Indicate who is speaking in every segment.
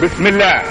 Speaker 1: بسم الله.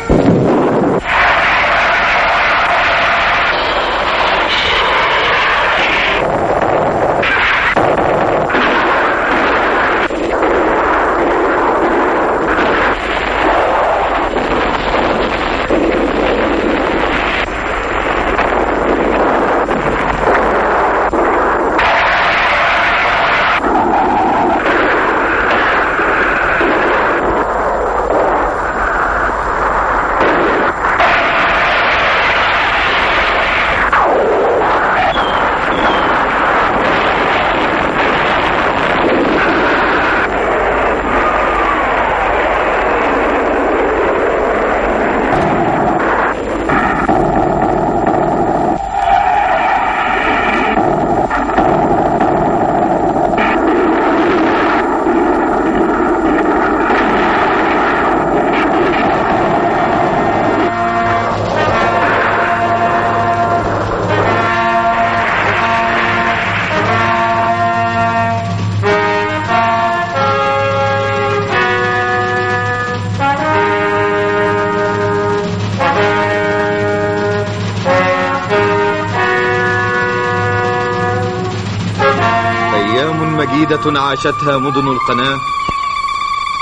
Speaker 2: مجيدة عاشتها مدن القناة،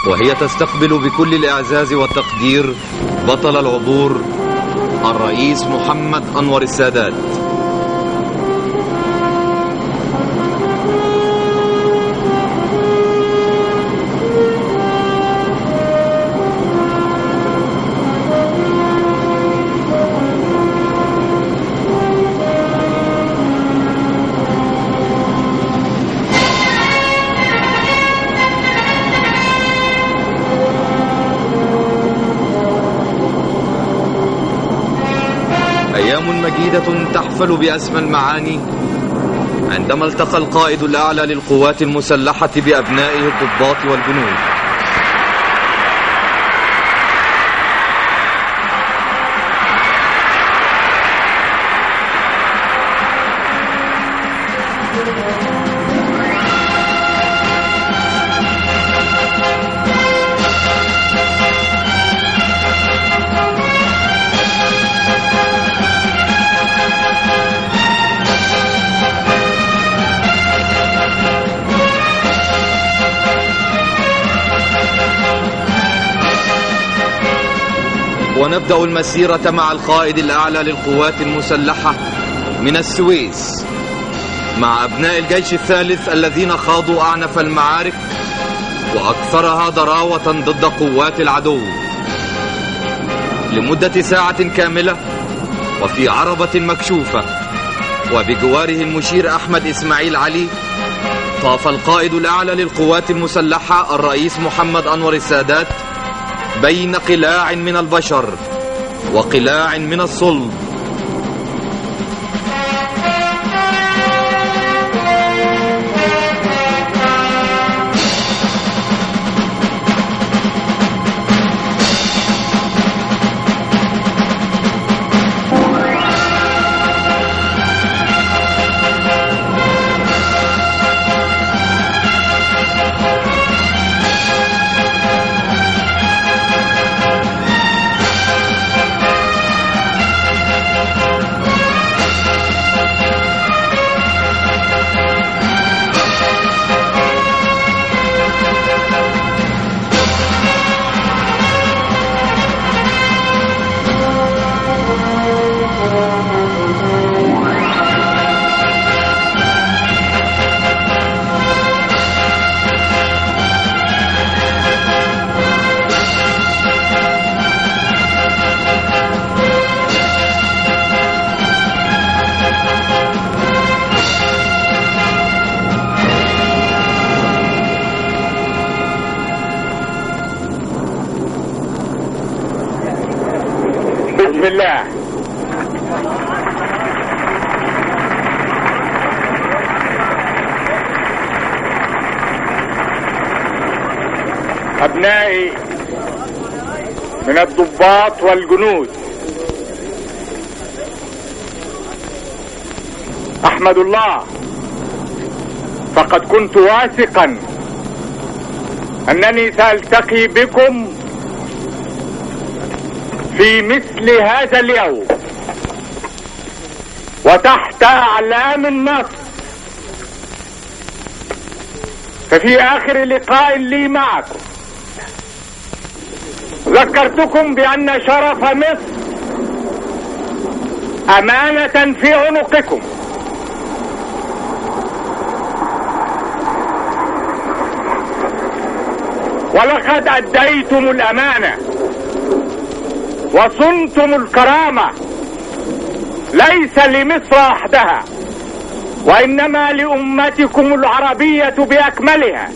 Speaker 2: وهي تستقبل بكل الإعزاز والتقدير بطل العبور الرئيس محمد أنور السادات. أيام مجيدة تحفل بأسمى المعاني عندما التقى القائد الأعلى للقوات المسلحة بأبنائه الضباط والجنود. ونبدأ المسيرة مع القائد الأعلى للقوات المسلحة من السويس مع أبناء الجيش الثالث الذين خاضوا أعنف المعارك وأكثرها ضراوة ضد قوات العدو لمدة ساعة كاملة، وفي عربة مكشوفة وبجواره المشير أحمد إسماعيل علي. طاف القائد الأعلى للقوات المسلحة الرئيس محمد أنور السادات بين قلاع من البشر وقلاع من الصلب. بسم الله. أبنائي من الضباط والجنود، أحمد الله، فقد كنت واثقا أنني سألتقي بكم
Speaker 1: في مثل هذا اليوم وتحت أعلام النصر، ففي آخر لقاء لي معكم ذكرتكم بأن شرف مصر أمانة في عنقكم، ولقد أديتم الأمانة وصنتم الكرامة ليس لمصر وحدها وإنما لأمتكم العربية بأكملها.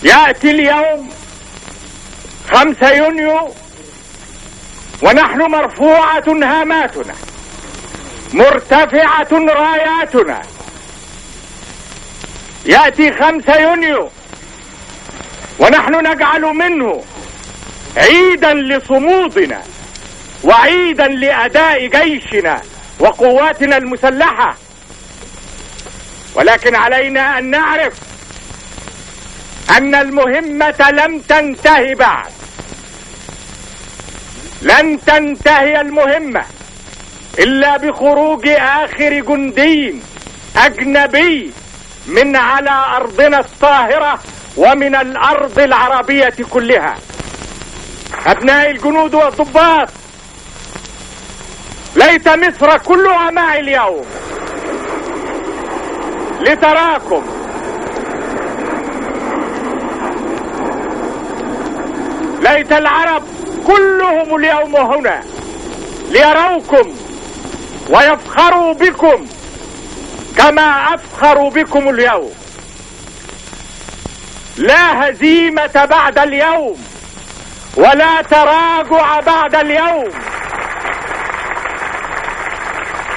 Speaker 1: يأتي اليوم 5 يونيو ونحن مرفوعة هاماتنا، مرتفعة راياتنا. يأتي 5 يونيو ونحن نجعل منه عيدا لصمودنا وعيدا لأداء جيشنا وقواتنا المسلحة، ولكن علينا أن نعرف أن المهمة لم تنتهي بعد. لن تنتهي المهمة إلا بخروج آخر جندي أجنبي من على أرضنا الطاهرة ومن الأرض العربية كلها. أبناء الجنود والضباط، ليت مصر كلها معي اليوم لتراكم. ليت العرب كلهم اليوم هنا ليروكم ويفخروا بكم كما أفخروا بكم اليوم. لا هزيمة بعد اليوم ولا تراجع بعد اليوم،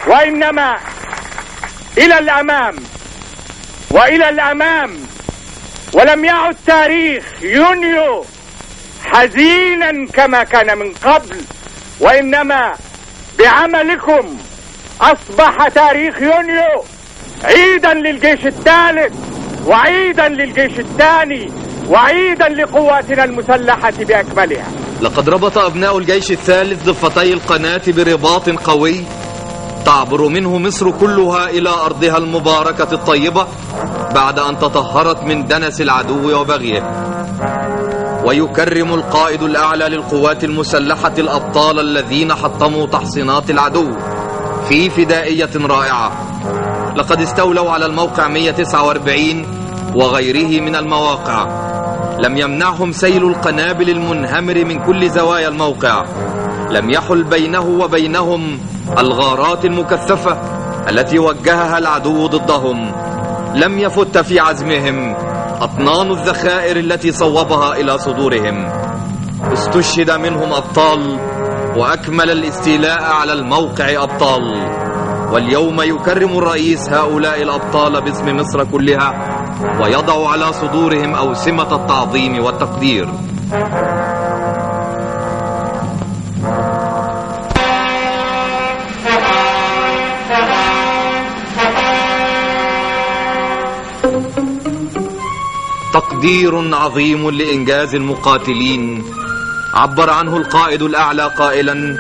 Speaker 1: وإنما إلى الأمام وإلى الأمام. ولم يعد تاريخ يونيو حزينا كما كان من قبل، وإنما بعملكم أصبح تاريخ يونيو عيدا للجيش الثالث وعيدا للجيش الثاني وعيدا لقواتنا المسلحة بأكملها.
Speaker 2: لقد ربط أبناء الجيش الثالث ضفتي القناة برباط قوي تعبر منه مصر كلها إلى أرضها المباركة الطيبة بعد أن تطهرت من دنس العدو وبغيه. ويكرم القائد الأعلى للقوات المسلحة الأبطال الذين حطموا تحصينات العدو في فدائية رائعة. لقد استولوا على الموقع 149 وغيره من المواقع. لم يمنعهم سيل القنابل المنهمر من كل زوايا الموقع. لم يحل بينه وبينهم الغارات المكثفة التي وجهها العدو ضدهم. لم يفت في عزمهم أطنان الذخائر التي صوبها إلى صدورهم. استشهد منهم أبطال وأكمل الاستيلاء على الموقع أبطال. واليوم يكرم الرئيس هؤلاء الأبطال باسم مصر كلها ويضع على صدورهم أوسمة التعظيم والتقدير. تقدير عظيم لإنجاز المقاتلين عبر عنه القائد الأعلى قائلا: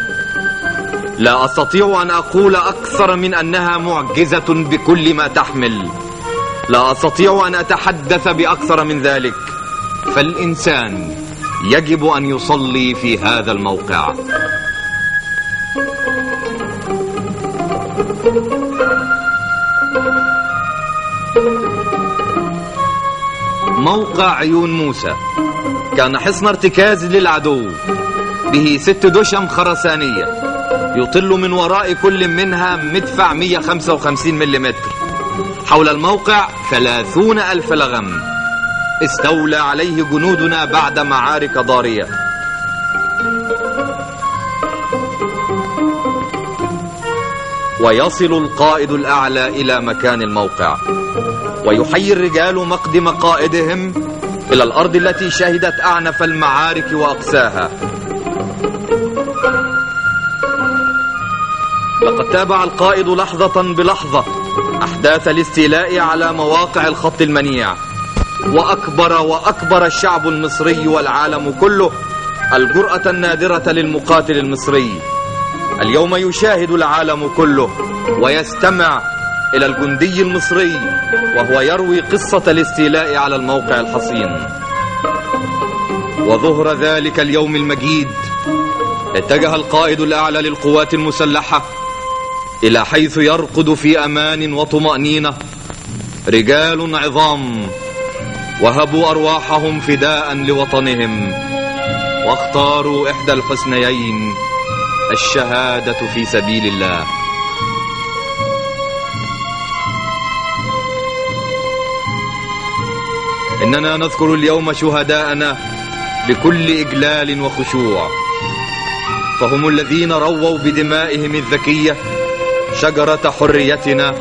Speaker 2: لا أستطيع أن أقول أكثر من أنها معجزة بكل ما تحمل. لا أستطيع أن أتحدث بأكثر من ذلك، فالإنسان يجب أن يصلي في هذا الموقع. موقع عيون موسى كان حصن ارتكاز للعدو، به 6 دشم خرسانية يطل من وراء كل منها مدفع 155 ملم. حول الموقع 30,000 لغم استولى عليه جنودنا بعد معارك ضارية. ويصل القائد الأعلى إلى مكان الموقع ويحيي الرجال مقدم قائدهم إلى الأرض التي شهدت أعنف المعارك وأقساها. لقد تابع القائد لحظة بلحظة أحداث الاستيلاء على مواقع الخط المنيع، وأكبر الشعب المصري والعالم كله الجرأة النادرة للمقاتل المصري. اليوم يشاهد العالم كله ويستمع إلى الجندي المصري وهو يروي قصة الاستيلاء على الموقع الحصين. وظهر ذلك اليوم المجيد اتجه القائد الأعلى للقوات المسلحة إلى حيث يرقد في أمان وطمأنينة رجال عظام وهبوا أرواحهم فداء لوطنهم، واختاروا إحدى الحسنيين، الشهادة في سبيل الله. إننا نذكر اليوم شهداءنا بكل إجلال وخشوع، فهم الذين رووا بدمائهم الذكية شجرة حريتنا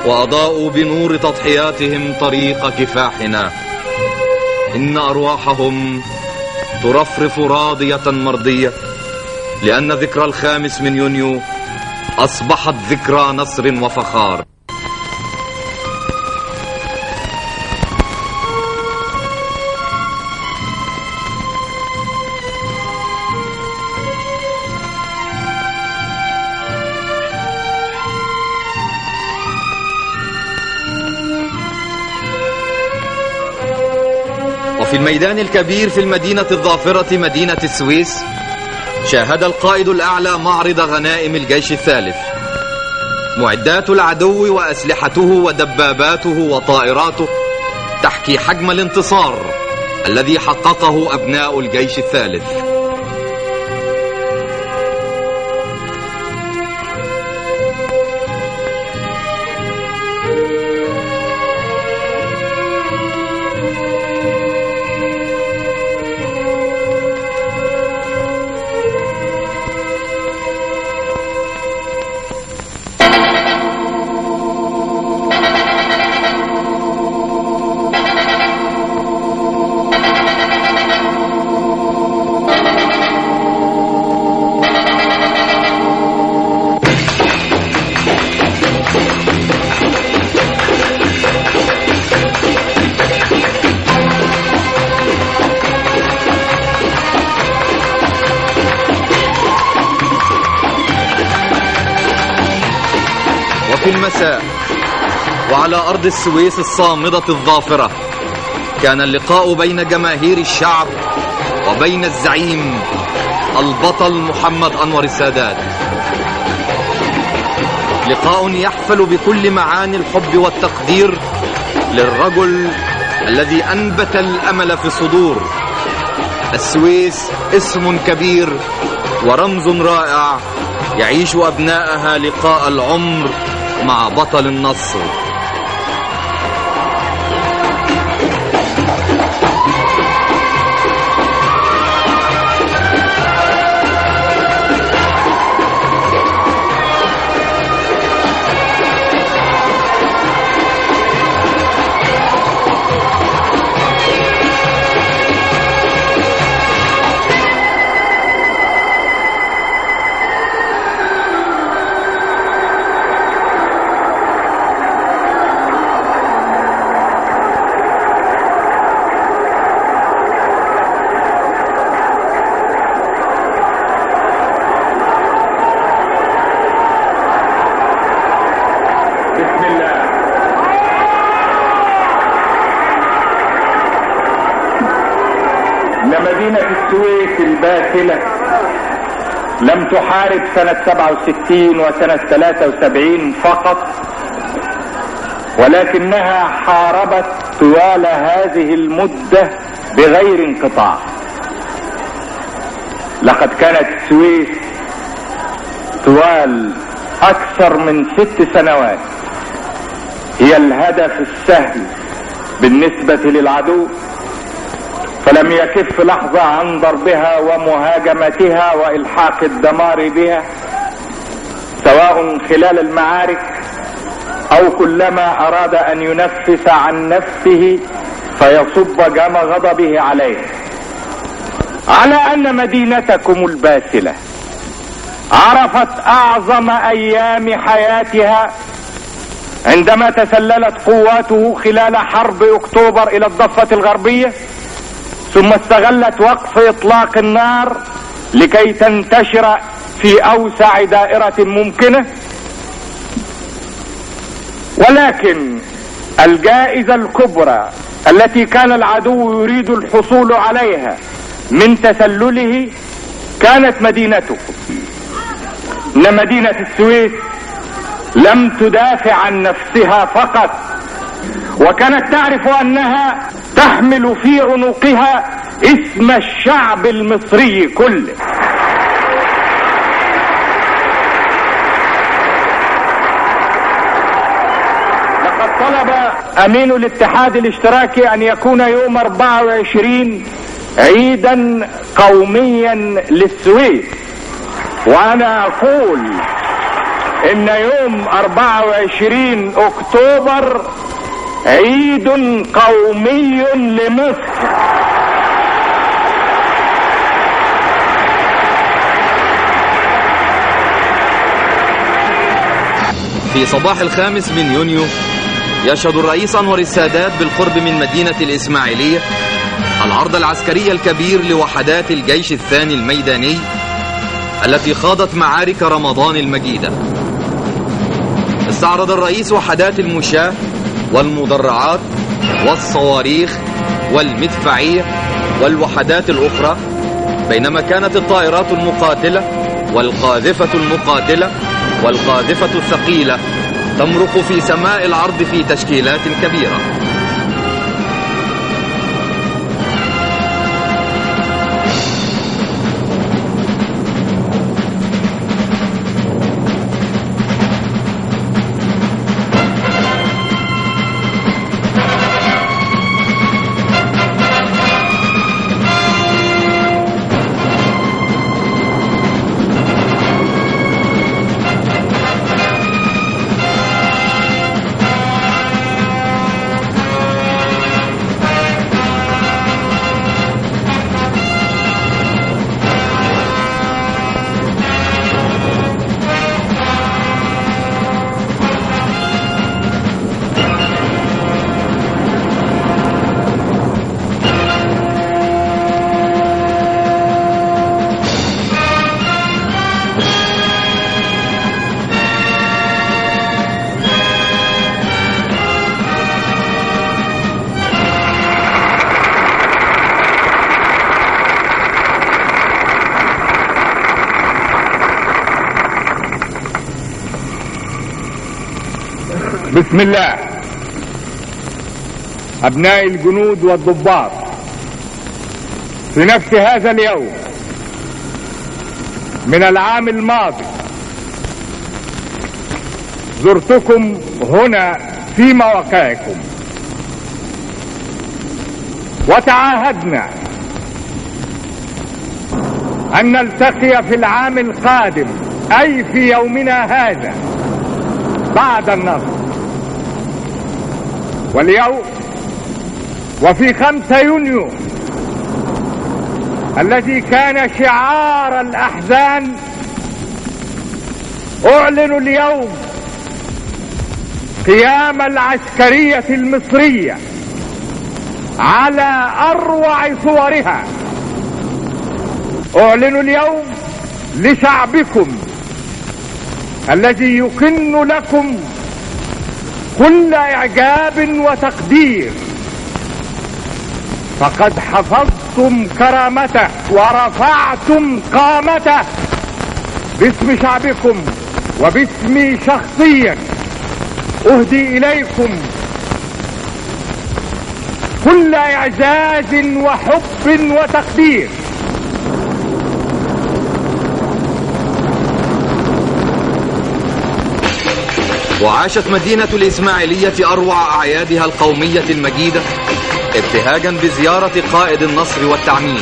Speaker 2: وأضاءوا بنور تضحياتهم طريق كفاحنا. إن أرواحهم ترفرف راضية مرضية، لأن ذكرى 5 يونيو أصبحت ذكرى نصر وفخار. وفي الميدان الكبير في المدينة الظافرة مدينة السويس شاهد القائد الأعلى معرض غنائم الجيش الثالث. معدات العدو وأسلحته ودباباته وطائراته تحكي حجم الانتصار الذي حققه أبناء الجيش الثالث. في المساء وعلى أرض السويس الصامدة الظافرة كان اللقاء بين جماهير الشعب وبين الزعيم البطل محمد أنور السادات. لقاء يحفل بكل معاني الحب والتقدير للرجل الذي أنبت الأمل في الصدور. السويس اسم كبير ورمز رائع يعيش أبنائها لقاء العمر مع بطل النصر.
Speaker 1: مدينة السويس الباسلة لم تحارب سنة 67 وسنة 73 فقط، ولكنها حاربت طوال هذه المدة بغير انقطاع. لقد كانت السويس طوال أكثر من 6 سنوات هي الهدف السهل بالنسبة للعدو، فلم يكف لحظة عن ضربها ومهاجمتها وإلحاق الدمار بها، سواء خلال المعارك أو كلما أراد أن ينفس عن نفسه فيصب جم غضبه عليه. على أن مدينتكم الباسلة عرفت أعظم أيام حياتها عندما تسللت قواته خلال حرب أكتوبر إلى الضفة الغربية، ثم استغلت وقف إطلاق النار لكي تنتشر في أوسع دائرة ممكنة. ولكن الجائزة الكبرى التي كان العدو يريد الحصول عليها من تسلله كانت مدينته. إن مدينة السويس لم تدافع عن نفسها فقط، وكانت تعرف أنها تحمل في عنقها اسم الشعب المصري كله. لقد طلب أمين الاتحاد الاشتراكي أن يكون يوم 24 عيدا قوميا للسويس، وأنا أقول إن يوم 24 أكتوبر عيد قومي لمصر.
Speaker 2: في صباح 5 يونيو يشهد الرئيس أنور السادات بالقرب من مدينة الإسماعيلية العرض العسكري الكبير لوحدات الجيش الثاني الميداني التي خاضت معارك رمضان المجيدة. استعرض الرئيس وحدات المشاة والمدرعات والصواريخ والمدفعية والوحدات الأخرى، بينما كانت الطائرات المقاتلة والقاذفة المقاتلة والقاذفة الثقيلة تمرق في سماء العرض في تشكيلات كبيرة.
Speaker 1: بسم الله. أبناء الجنود والضباط، في نفس هذا اليوم من العام الماضي زرتكم هنا في مواقعكم، وتعاهدنا أن نلتقي في العام القادم، أي في يومنا هذا بعد النصر. واليوم وفي 5 يونيو الذي كان شعار الأحزان، أعلن اليوم قيام العسكرية المصرية على أروع صورها. أعلن اليوم لشعبكم الذي يكن لكم كل إعجاب وتقدير، فقد حفظتم كرامته ورفعتم قامته باسم شعبكم وباسمي شخصيا. أهدي إليكم كل إعزاز وحب وتقدير.
Speaker 2: وعاشت مدينة الإسماعيلية أروع أعيادها القومية المجيدة ابتهاجا بزيارة قائد النصر والتعمير.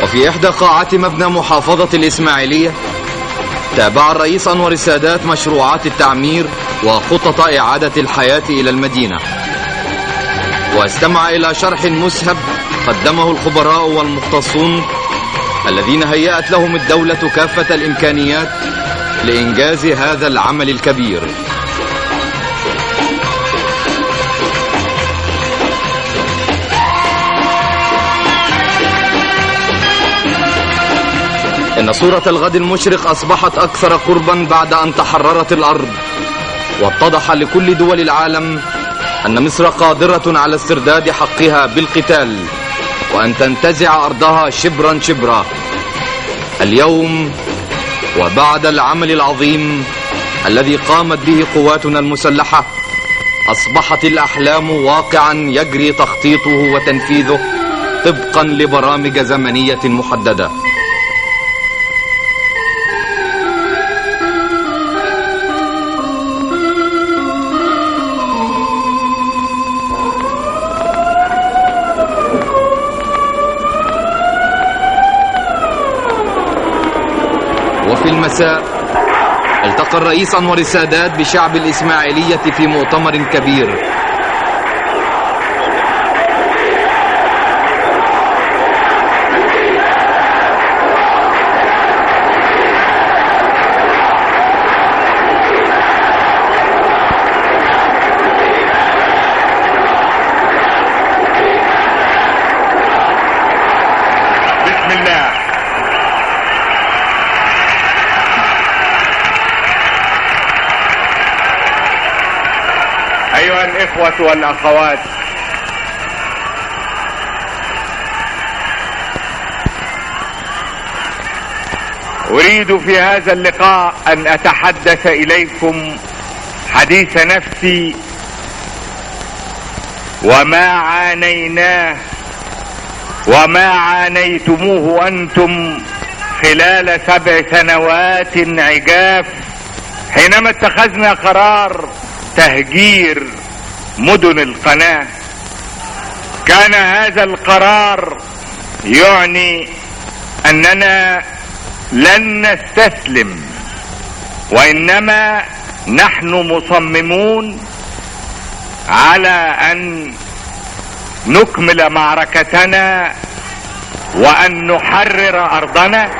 Speaker 2: وفي إحدى قاعات مبنى محافظة الإسماعيلية تابع الرئيس أنور السادات مشروعات التعمير وخطط إعادة الحياة إلى المدينة، واستمع إلى شرح مسهب قدمه الخبراء والمختصون الذين هيأت لهم الدولة كافة الإمكانيات لإنجاز هذا العمل الكبير. إن صورة الغد المشرق أصبحت أكثر قربا بعد أن تحررت الأرض، واتضح لكل دول العالم أن مصر قادرة على استرداد حقها بالقتال، وأن تنتزع أرضها شبرا شبرا. اليوم وبعد العمل العظيم الذي قامت به قواتنا المسلحة، أصبحت الأحلام واقعا يجري تخطيطه وتنفيذه طبقا لبرامج زمنية محددة. وفي المساء التقى الرئيس أنور السادات بشعب الإسماعيلية في مؤتمر كبير.
Speaker 1: بسم الله. أيها الإخوة والأخوات، أريد في هذا اللقاء أن أتحدث إليكم حديث نفسي وما عانيناه وما عانيتموه أنتم خلال 7 سنوات عجاف، حينما اتخذنا قرار تهجير مدن القناة. كان هذا القرار يعني أننا لن نستسلم، وإنما نحن مصممون على أن نكمل معركتنا وأن نحرر أرضنا.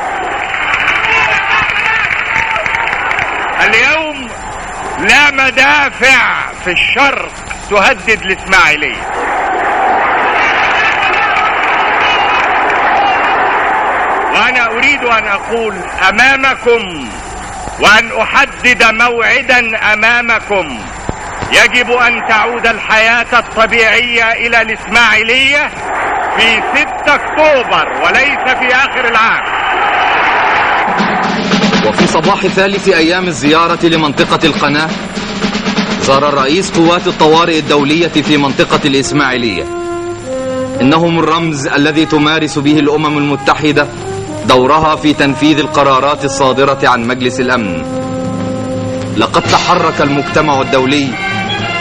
Speaker 1: اليوم لا مدافع في الشرق تهدد الإسماعيلية. وأنا أريد أن أقول أمامكم وأن أحدد موعدا أمامكم: يجب أن تعود الحياة الطبيعية إلى الإسماعيلية في 6 أكتوبر وليس في آخر العام.
Speaker 2: وفي صباح ثالث أيام الزيارة لمنطقة القناة، زار الرئيس قوات الطوارئ الدولية في منطقة الإسماعيلية. إنهم الرمز الذي تمارس به الأمم المتحدة دورها في تنفيذ القرارات الصادرة عن مجلس الأمن. لقد تحرك المجتمع الدولي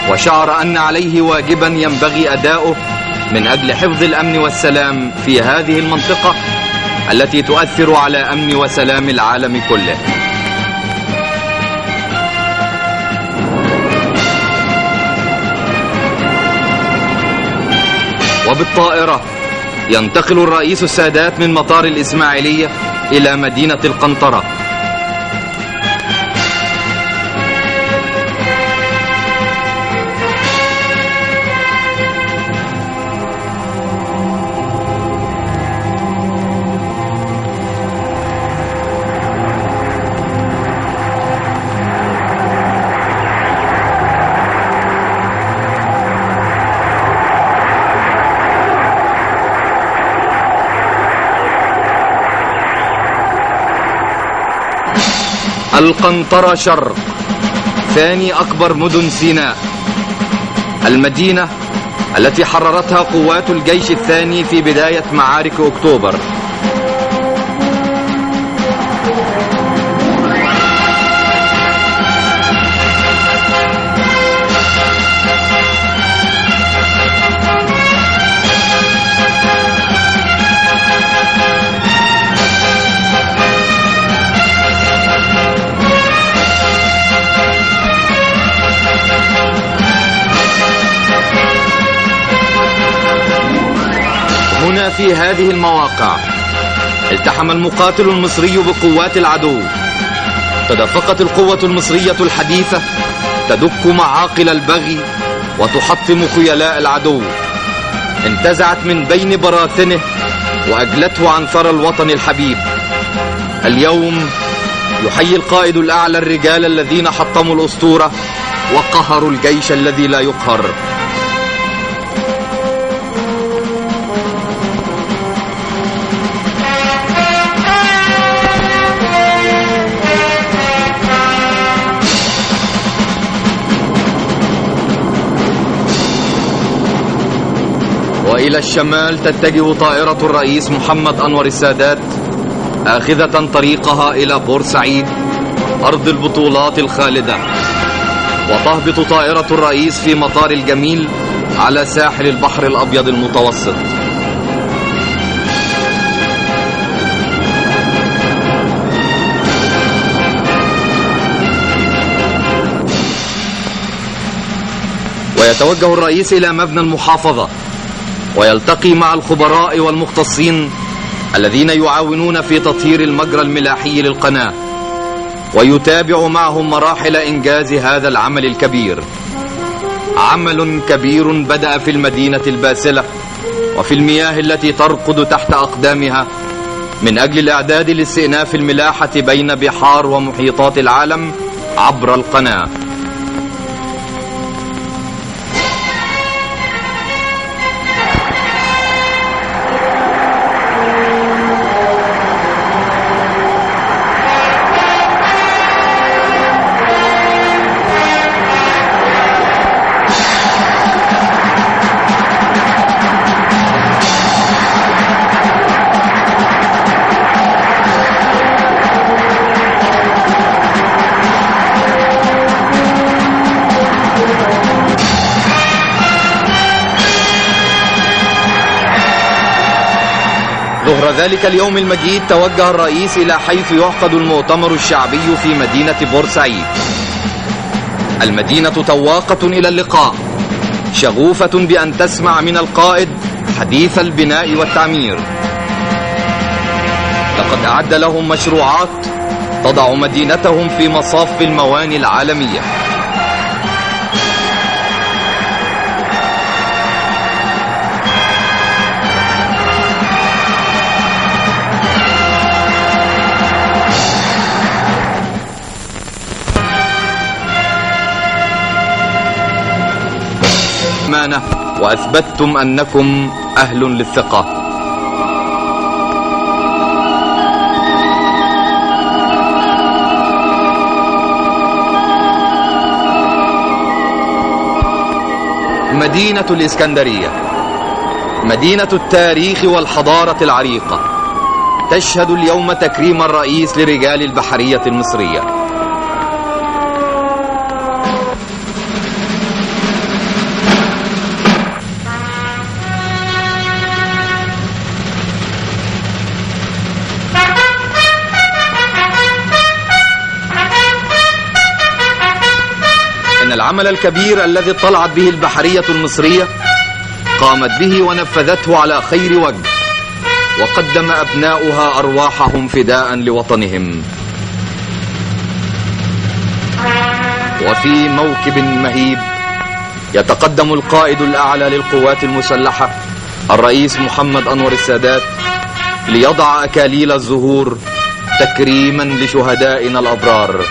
Speaker 2: وشعر أن عليه واجبا ينبغي أداؤه من أجل حفظ الأمن والسلام في هذه المنطقة التي تؤثر على أمن وسلام العالم كله. وبالطائرة ينتقل الرئيس السادات من مطار الإسماعيلية إلى مدينة القنطرة. القنطرة شرق، ثاني أكبر مدن سيناء، المدينة التي حررتها قوات الجيش الثاني في بداية معارك أكتوبر. هنا في هذه المواقع التحم المقاتل المصري بقوات العدو، تدفقت القوة المصرية الحديثة تدك معاقل البغي وتحطم خيلاء العدو. انتزعت من بين براثنه وأجلته عن ثرى الوطن الحبيب. اليوم يحيي القائد الأعلى الرجال الذين حطموا الأسطورة وقهروا الجيش الذي لا يقهر. وإلى الشمال تتجه طائرة الرئيس محمد أنور السادات آخذة طريقها إلى بورسعيد أرض البطولات الخالدة، وتهبط طائرة الرئيس في مطار الجميل على ساحل البحر الأبيض المتوسط. ويتوجه الرئيس إلى مبنى المحافظة ويلتقي مع الخبراء والمختصين الذين يعاونون في تطهير المجرى الملاحي للقناة، ويتابع معهم مراحل إنجاز هذا العمل الكبير. عمل كبير بدأ في المدينة الباسلة وفي المياه التي ترقد تحت أقدامها من أجل الإعداد لاستئناف الملاحة بين بحار ومحيطات العالم عبر القناة. ظهر ذلك اليوم المجيد توجه الرئيس إلى حيث يعقد المؤتمر الشعبي في مدينة بورسعيد. المدينة تواقة إلى اللقاء، شغوفة بأن تسمع من القائد حديث البناء والتعمير. لقد أعد لهم مشروعات تضع مدينتهم في مصاف الموانئ العالمية. وأثبتتم أنكم أهل للثقة. مدينة الإسكندرية، مدينة التاريخ والحضارة العريقة، تشهد اليوم تكريم الرئيس لرجال البحرية المصرية. العمل الكبير الذي اطلعت به البحرية المصرية قامت به ونفذته على خير وجه، وقدم أبناؤها أرواحهم فداء لوطنهم. وفي موكب مهيب يتقدم القائد الأعلى للقوات المسلحة الرئيس محمد أنور السادات ليضع أكاليل الزهور تكريما لشهدائنا الأبرار.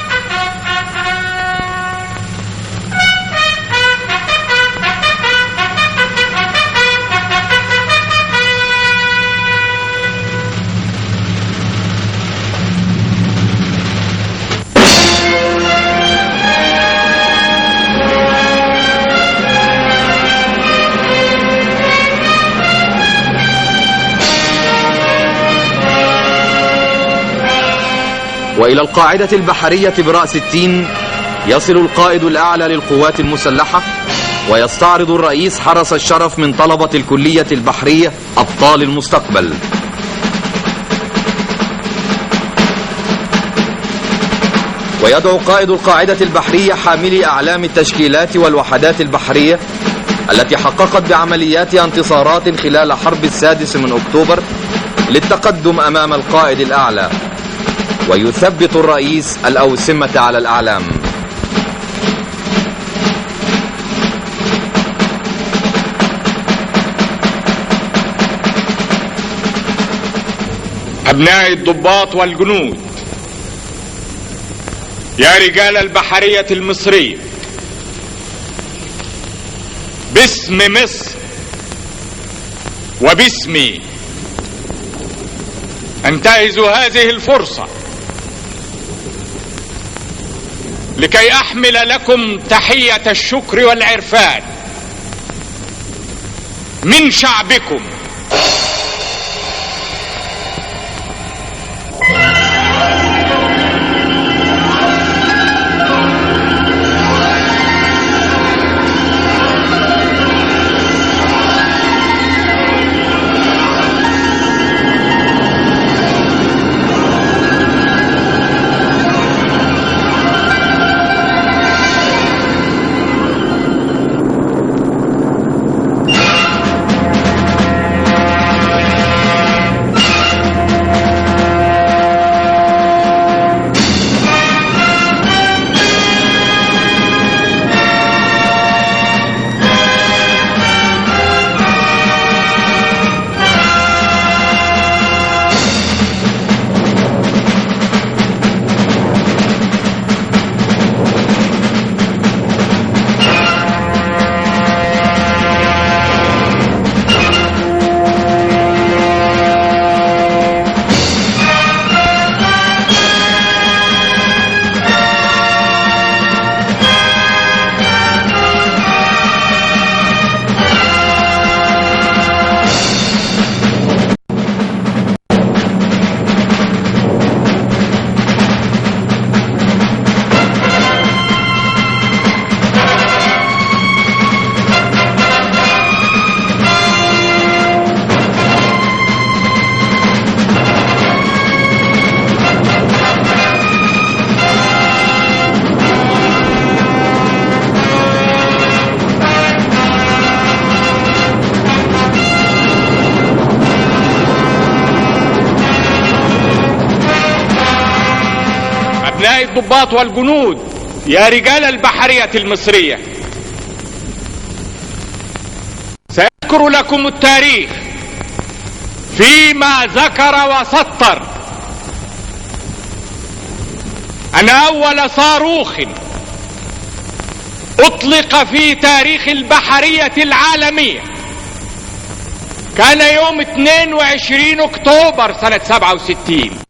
Speaker 2: وإلى القاعدة البحرية برأس التين يصل القائد الأعلى للقوات المسلحة ويستعرض الرئيس حرس الشرف من طلبة الكلية البحرية أبطال المستقبل. ويدعو قائد القاعدة البحرية حاملي أعلام التشكيلات والوحدات البحرية التي حققت بعملياتها انتصارات خلال حرب 6 أكتوبر للتقدم أمام القائد الأعلى. ويثبت الرئيس الأوسمة على الأعلام.
Speaker 1: أبناء الضباط والجنود، يا رجال البحرية المصرية، باسم مصر وباسمي أنتهز هذه الفرصة لكي أحمل لكم تحية الشكر والعرفان من شعبكم. أبناء الضباط والجنود، يا رجال البحرية المصرية، سأذكر لكم التاريخ فيما ذكر وسطر أن أول صاروخ أطلق في تاريخ البحرية العالمية كان يوم 22 أكتوبر سنة 67.